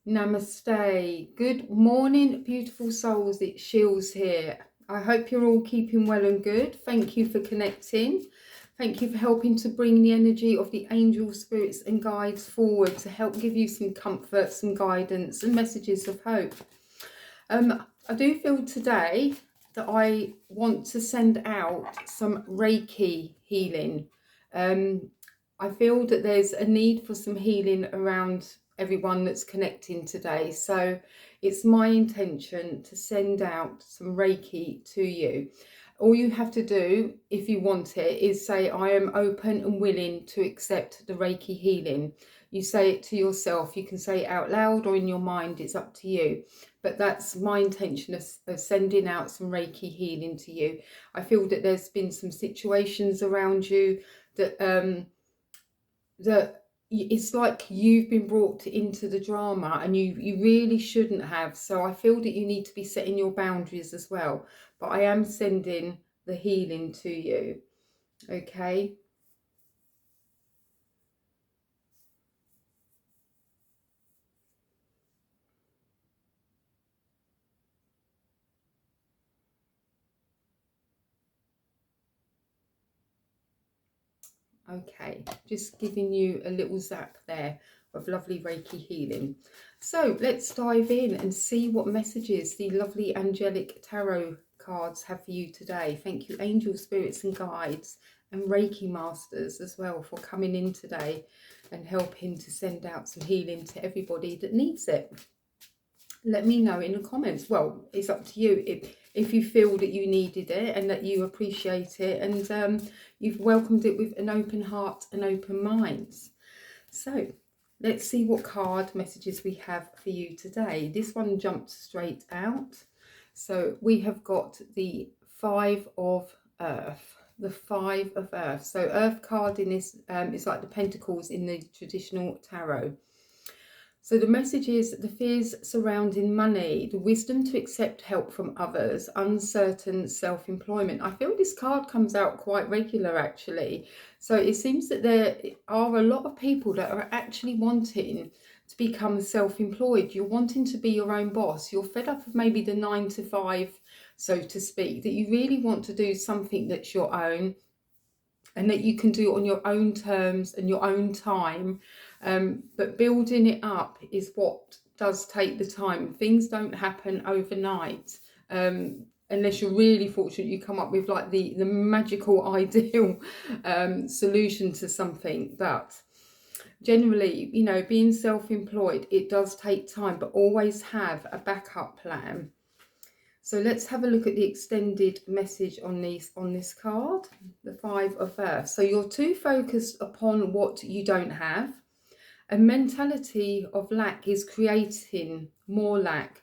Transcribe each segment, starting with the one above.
Namaste. Good morning, beautiful souls. It's Sheils here. I hope you're all keeping well and good. Thank you for connecting. Thank you for helping to bring the energy of the angels, spirits and guides forward to help give you some comfort, some guidance and messages of hope. I do feel today that I want to send out some Reiki healing. I feel that there's a need for some healing around everyone that's connecting today. So it's my intention to send out some Reiki to you. All you have to do, if you want it, is say, I am open and willing to accept the Reiki healing. You say it to yourself. You can say it out loud or in your mind. It's up to you. But that's my intention of sending out some Reiki healing to you. I feel that there's been some situations around you that it's like you've been brought into the drama and you really shouldn't have. So I feel that you need to be setting your boundaries as well. But I am sending the healing to you. Okay. Okay, just giving you a little zap there of lovely Reiki healing. So let's dive in and see what messages the lovely Angelic Tarot cards have for you today. Thank you, angel spirits and guides and Reiki masters as well, for coming in today and helping to send out some healing to everybody that needs it. Let me know in the comments. Well, it's up to you if you feel that you needed it and that you appreciate it and you've welcomed it with an open heart and open minds. So let's see what card messages we have for you today. This one jumped straight out. So we have got the Five of Earth. The Five of Earth. So Earth card in this is like the Pentacles in the traditional tarot. So the message is the fears surrounding money, the wisdom to accept help from others, uncertain self-employment. I feel this card comes out quite regular actually. So it seems that there are a lot of people that are actually wanting to become self-employed. You're wanting to be your own boss. You're fed up of maybe the 9 to 5, so to speak, that you really want to do something that's your own and that you can do on your own terms and your own time. But building it up is what does take the time. Things don't happen overnight. Unless you're really fortunate, you come up with like the magical ideal solution to something. But generally, you know, being self-employed, it does take time, but always have a backup plan. So let's have a look at the extended message on this card, the Five of Earth. So you're too focused upon what you don't have. A mentality of lack is creating more lack.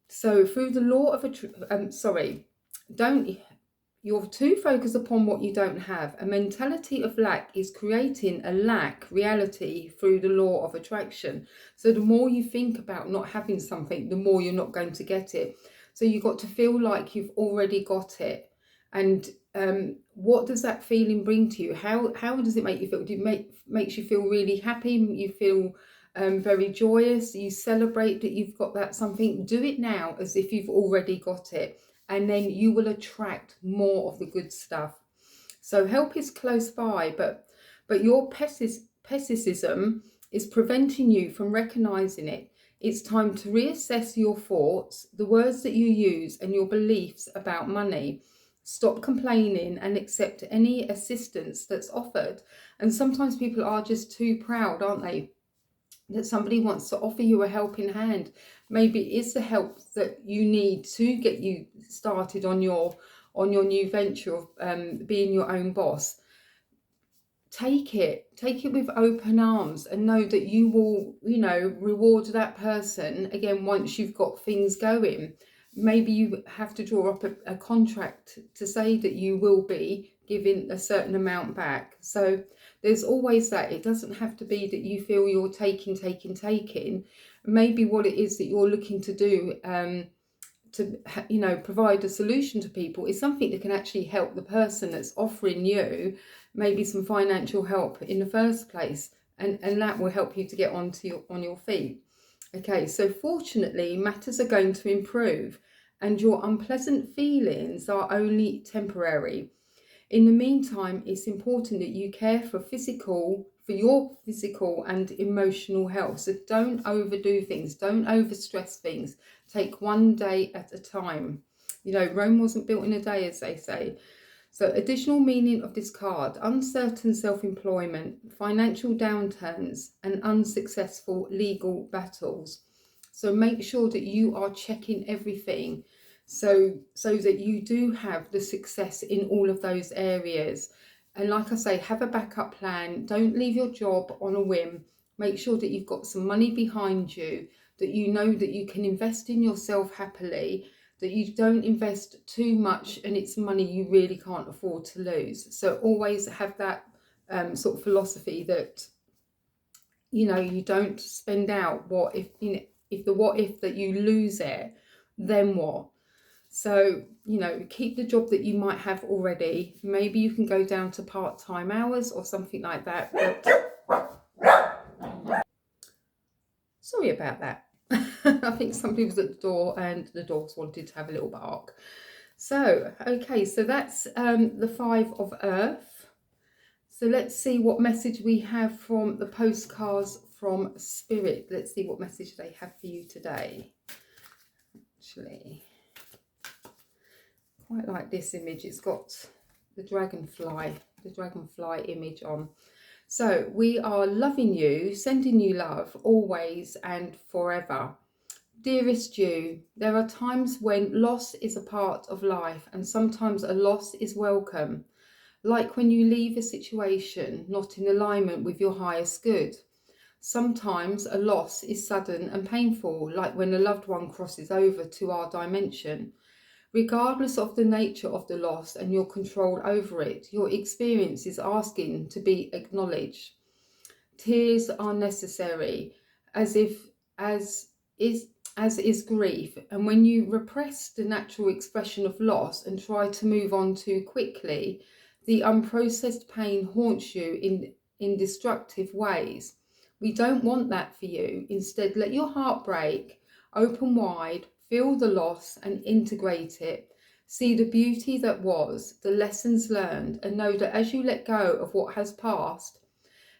So through the law of you're too focused upon what you don't have. A mentality of lack is creating a lack reality through the law of attraction. So the more you think about not having something, the more you're not going to get it. So you've got to feel like you've already got it. And what does that feeling bring to you? How does it make you feel? Makes you feel really happy? You feel very joyous? You celebrate that you've got that something? Do it now as if you've already got it. And then you will attract more of the good stuff. So help is close by, but your pessimism is preventing you from recognizing it. It's time to reassess your thoughts, the words that you use, and your beliefs about money. Stop complaining and accept any assistance that's offered. And sometimes people are just too proud, aren't they? That somebody wants to offer you a helping hand. Maybe it's the help that you need to get you started on your new venture of being your own boss. Take it with open arms and know that you will, you know, reward that person again once you've got things going. Maybe you have to draw up a contract to say that you will be giving a certain amount back. So there's always that. It doesn't have to be that you feel you're taking. Maybe what it is that you're looking to do to, you know, provide a solution to people is something that can actually help the person that's offering you maybe some financial help in the first place, and that will help you to get on your feet. Okay, so fortunately, matters are going to improve and your unpleasant feelings are only temporary. In the meantime, it's important that you care for your physical and emotional health. So don't overdo things, don't overstress things. Take one day at a time. You know, Rome wasn't built in a day, as they say. So additional meaning of this card: uncertain self-employment, financial downturns, and unsuccessful legal battles. So make sure that you are checking everything so that you do have the success in all of those areas. And like I say, have a backup plan. Don't leave your job on a whim. Make sure that you've got some money behind you, that you know that you can invest in yourself happily, that you don't invest too much and it's money you really can't afford to lose. So always have that sort of philosophy that, you know, you don't spend out what if, you know, if the what if that you lose it, then what? So, you know, keep the job that you might have already. Maybe you can go down to part-time hours or something like that. But sorry about that. I think somebody was at the door and the dogs wanted to have a little bark. So, okay, so that's the Five of Earth. So let's see what message we have from the postcards from Spirit. Let's see what message they have for you today. Actually, quite like this image. It's got the dragonfly image on. So we are loving you, sending you love always and forever. Dearest you, there are times when loss is a part of life and sometimes a loss is welcome. Like when you leave a situation not in alignment with your highest good. Sometimes a loss is sudden and painful, like when a loved one crosses over to our dimension. Regardless of the nature of the loss and your control over it, your experience is asking to be acknowledged. Tears are necessary, as is grief, and when you repress the natural expression of loss and try to move on too quickly, the unprocessed pain haunts you in destructive ways. We don't want that for you. Instead, let your heart break, open wide, feel the loss and integrate it. See the beauty that was, the lessons learned, and know that as you let go of what has passed,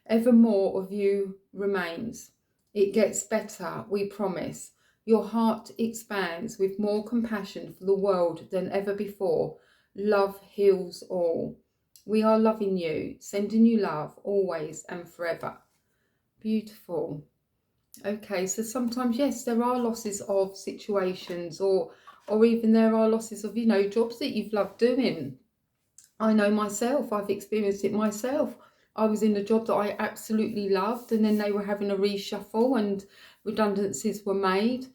ever more of you remains. It gets better, we promise. Your heart expands with more compassion for the world than ever before. Love heals all. We are loving you, sending you love always and forever. Beautiful. Okay, so sometimes, yes, there are losses of situations or even there are losses of, you know, jobs that you've loved doing. I know myself, I've experienced it myself. I was in a job that I absolutely loved and then they were having a reshuffle and redundancies were made.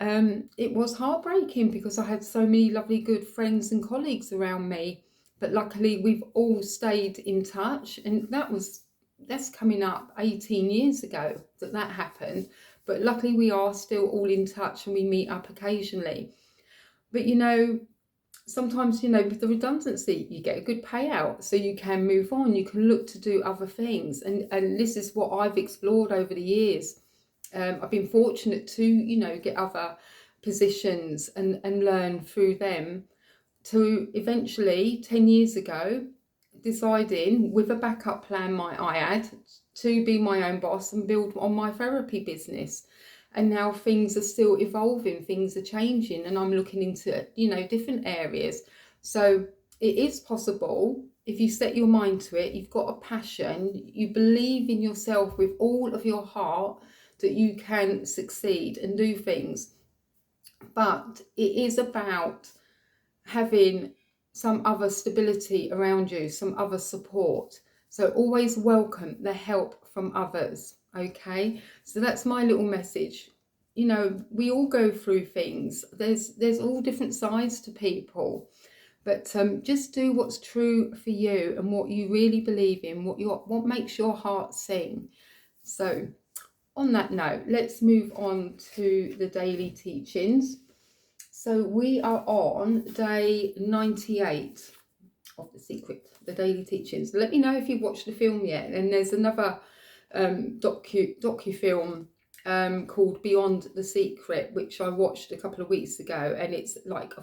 It was heartbreaking because I had so many lovely good friends and colleagues around me, but luckily we've all stayed in touch, and that's coming up 18 years ago that happened, but luckily we are still all in touch and we meet up occasionally. But you know, sometimes, you know, with the redundancy, you get a good payout, so you can move on, you can look to do other things. And this is what I've explored over the years. I've been fortunate to, you know, get other positions and learn through them to eventually, 10 years ago, deciding with a backup plan, might I add, to be my own boss and build on my therapy business. And now things are still evolving, things are changing, and I'm looking into, you know, different areas. So it is possible if you set your mind to it, you've got a passion, you believe in yourself with all of your heart, that you can succeed and do things. But it is about having some other stability around you, some other support. So always welcome the help from others. Okay, so that's my little message. You know, we all go through things. There's all different sides to people, but just do what's true for you and what you really believe in, what makes your heart sing. So on that note, let's move on to the daily teachings. So we are on day 98 of the daily teachings. Let me know if you've watched the film yet. And there's another docu-film called Beyond the Secret, which I watched a couple of weeks ago, and it's like, I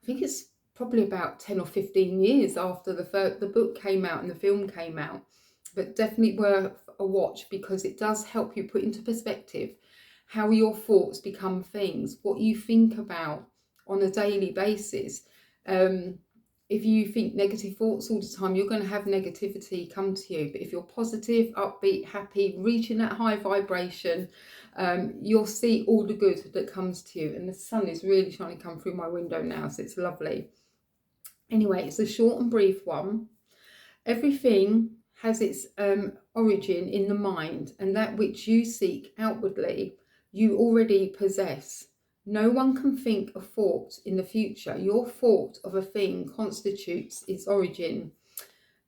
think it's probably about 10 or 15 years after the book came out and the film came out, but definitely worth a watch, because it does help you put into perspective how your thoughts become things, what you think about on a daily basis. If you think negative thoughts all the time, you're going to have negativity come to you. But if you're positive, upbeat, happy, reaching that high vibration, you'll see all the good that comes to you. And the sun is really trying to come through my window now, so it's lovely. Anyway, it's a short and brief one. Everything has its origin in the mind, and that which you seek outwardly, you already possess. No one can think a thought in the future. Your thought of a thing constitutes its origin.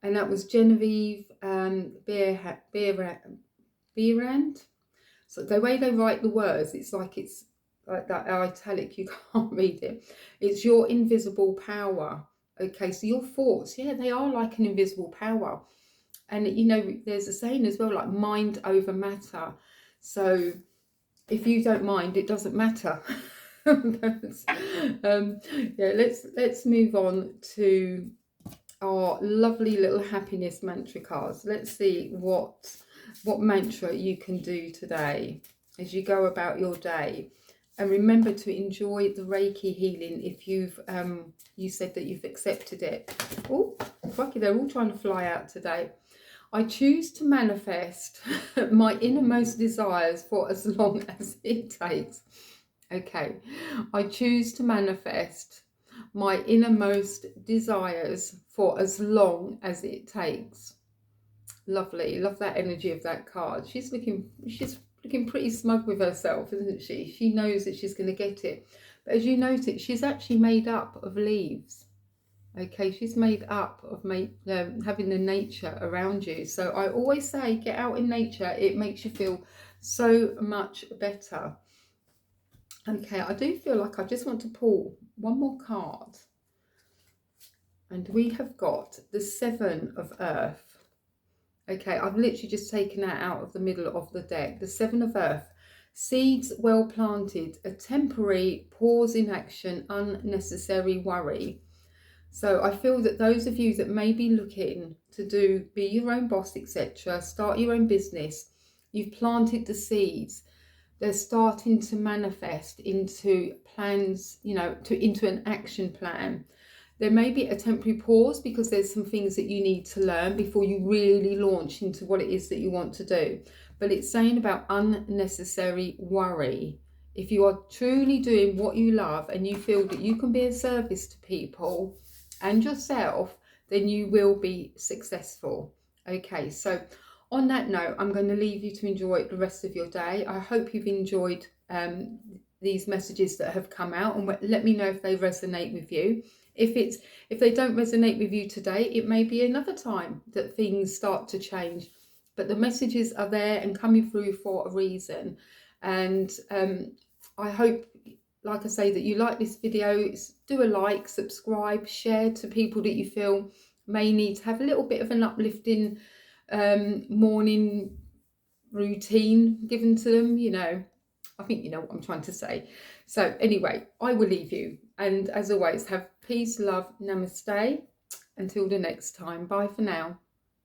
And that was Genevieve Byrne. So the way they write the words, it's like that italic, you can't read it. It's your invisible power. Okay, so your thoughts, yeah, they are like an invisible power. And, you know, there's a saying as well, like mind over matter. So if you don't mind, it doesn't matter. Yeah, let's move on to our lovely little happiness mantra cards. Let's see what mantra you can do today as you go about your day. And remember to enjoy the Reiki healing if you've you said that you've accepted it. Oh, crikey, they're all trying to fly out today. I choose to manifest my innermost desires for as long as it takes. Okay, I choose to manifest my innermost desires for as long as it takes. Lovely, love that energy of that card. She's looking pretty smug with herself, isn't she? She knows that she's going to get it. But as you notice, she's actually made up of leaves. Okay, she's made up of having the nature around you. So I always say, get out in nature. It makes you feel so much better. Okay, I do feel like I just want to pull one more card. And we have got the Seven of Earth. Okay, I've literally just taken that out of the middle of the deck. The Seven of Earth. Seeds well planted, a temporary pause in action, unnecessary worry. So I feel that those of you that may be looking to be your own boss, etc., start your own business, you've planted the seeds. They're starting to manifest into plans, you know, into an action plan. There may be a temporary pause because there's some things that you need to learn before you really launch into what it is that you want to do. But it's saying about unnecessary worry. If you are truly doing what you love and you feel that you can be of service to people and yourself, then you will be successful. Okay, so on that note, I'm going to leave you to enjoy the rest of your day. I hope you've enjoyed these messages that have come out, and let me know if they resonate with you. If they don't resonate with you today, it may be another time that things start to change. But the messages are there and coming through for a reason. And I hope, like I say, that you like this video. Do a like, subscribe, share to people that you feel may need to have a little bit of an uplifting morning routine given to them. You know, I think you know what I'm trying to say. So anyway, I will leave you. And as always, have peace, love, namaste. Until the next time. Bye for now.